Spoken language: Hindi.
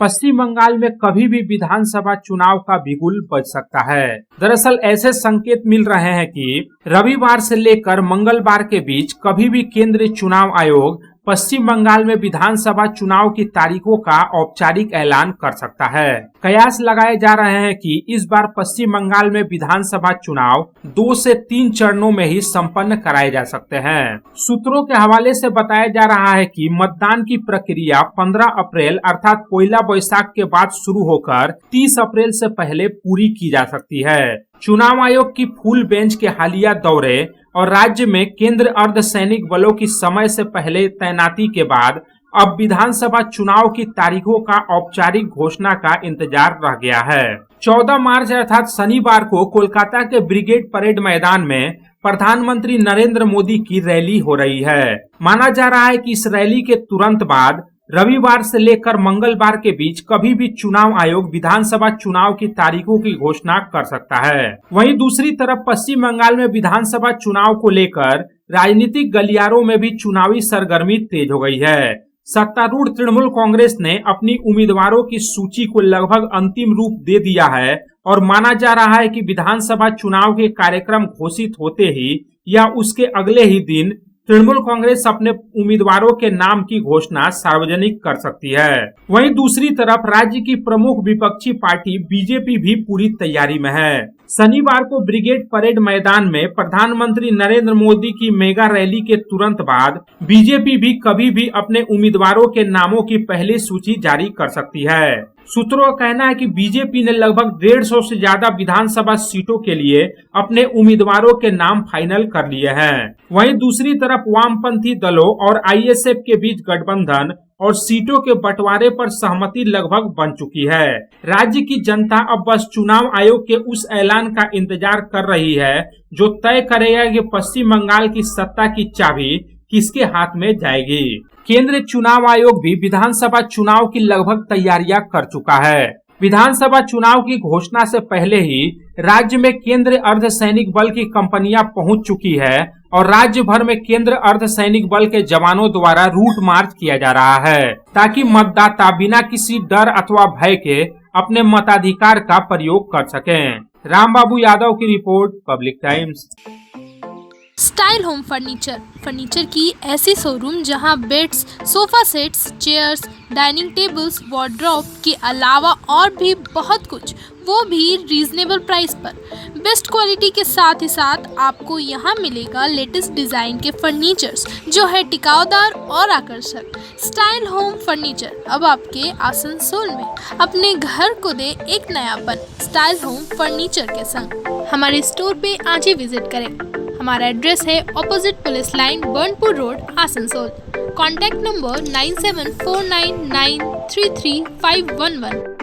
पश्चिम बंगाल में कभी भी विधानसभा चुनाव का बिगुल बज सकता है। दरअसल ऐसे संकेत मिल रहे हैं कि रविवार से लेकर मंगलवार के बीच कभी भी केंद्रीय चुनाव आयोग पश्चिम बंगाल में विधानसभा चुनाव की तारीखों का औपचारिक ऐलान कर सकता है। कयास लगाए जा रहे हैं कि इस बार पश्चिम बंगाल में विधानसभा चुनाव 2 से 3 चरणों में ही संपन्न कराए जा सकते हैं। सूत्रों के हवाले से बताया जा रहा है कि मतदान की प्रक्रिया 15 अप्रैल अर्थात पोइला बैसाख के बाद शुरू होकर 30 अप्रैल से पहले पूरी की जा सकती है। चुनाव आयोग की फुल बेंच के हालिया दौरे और राज्य में केंद्र अर्धसैनिक बलों की समय से पहले तैनाती के बाद अब विधानसभा चुनाव की तारीखों का औपचारिक घोषणा का इंतजार रह गया है। 14 मार्च अर्थात शनिवार को कोलकाता के ब्रिगेड परेड मैदान में प्रधानमंत्री नरेंद्र मोदी की रैली हो रही है। माना जा रहा है कि इस रैली के तुरंत बाद रविवार से लेकर मंगलवार के बीच कभी भी चुनाव आयोग विधानसभा चुनाव की तारीखों की घोषणा कर सकता है। वहीं दूसरी तरफ पश्चिम बंगाल में विधानसभा चुनाव को लेकर राजनीतिक गलियारों में भी चुनावी सरगर्मी तेज हो गई है। सत्तारूढ़ तृणमूल कांग्रेस ने अपनी उम्मीदवारों की सूची को लगभग अंतिम रूप दे दिया है और माना जा रहा है कि विधानसभा चुनाव के कार्यक्रम घोषित होते ही या उसके अगले ही दिन तृणमूल कांग्रेस अपने उम्मीदवारों के नाम की घोषणा सार्वजनिक कर सकती है। वहीं दूसरी तरफ राज्य की प्रमुख विपक्षी पार्टी बीजेपी भी पूरी तैयारी में है। शनिवार को ब्रिगेड परेड मैदान में प्रधानमंत्री नरेंद्र मोदी की मेगा रैली के तुरंत बाद बीजेपी भी कभी भी अपने उम्मीदवारों के नामों की पहली सूची जारी कर सकती है। सूत्रों का कहना है कि बीजेपी ने लगभग 150 से ज्यादा विधानसभा सीटों के लिए अपने उम्मीदवारों के नाम फाइनल कर लिए हैं। वहीं दूसरी तरफ वामपंथी दलों और आईएसएफ के बीच गठबंधन और सीटों के बंटवारे पर सहमति लगभग बन चुकी है। राज्य की जनता अब बस चुनाव आयोग के उस ऐलान का इंतजार कर रही है जो तय करेगा कि पश्चिम बंगाल की सत्ता की चाबी किसके हाथ में जाएगी। केंद्रीय चुनाव आयोग भी विधानसभा चुनाव की लगभग तैयारियां कर चुका है। विधानसभा चुनाव की घोषणा से पहले ही राज्य में केंद्रीय अर्धसैनिक बल की कंपनियां पहुंच चुकी है और राज्य भर में केंद्र अर्धसैनिक बल के जवानों द्वारा रूट मार्च किया जा रहा है ताकि मतदाता बिना किसी डर अथवा भय के अपने मताधिकार का प्रयोग कर सकें। रामबाबू यादव की report, public times. Style home furniture की ऐसी शोरूम जहां beds, sofa sets, chairs, dining tables, wardrobe के अलावा और भी बहुत कुछ, वो भी रीजनेबल प्राइस पर। बेस्ट क्वालिटी के साथ ही साथ आपको यहां मिलेगा लेटेस्ट डिजाइन के फर्नीचर्स जो है टिकाऊदार और आकर्षक। स्टाइल होम फर्नीचर अब आपके आसनसोल में। अपने घर को दे एक नयापन स्टाइल होम फर्नीचर के संग। हमारे स्टोर पे आज ही विजिट करें। हमारा एड्रेस है opposite police line, Burnpur road, Asansol. Contact number 9749933511।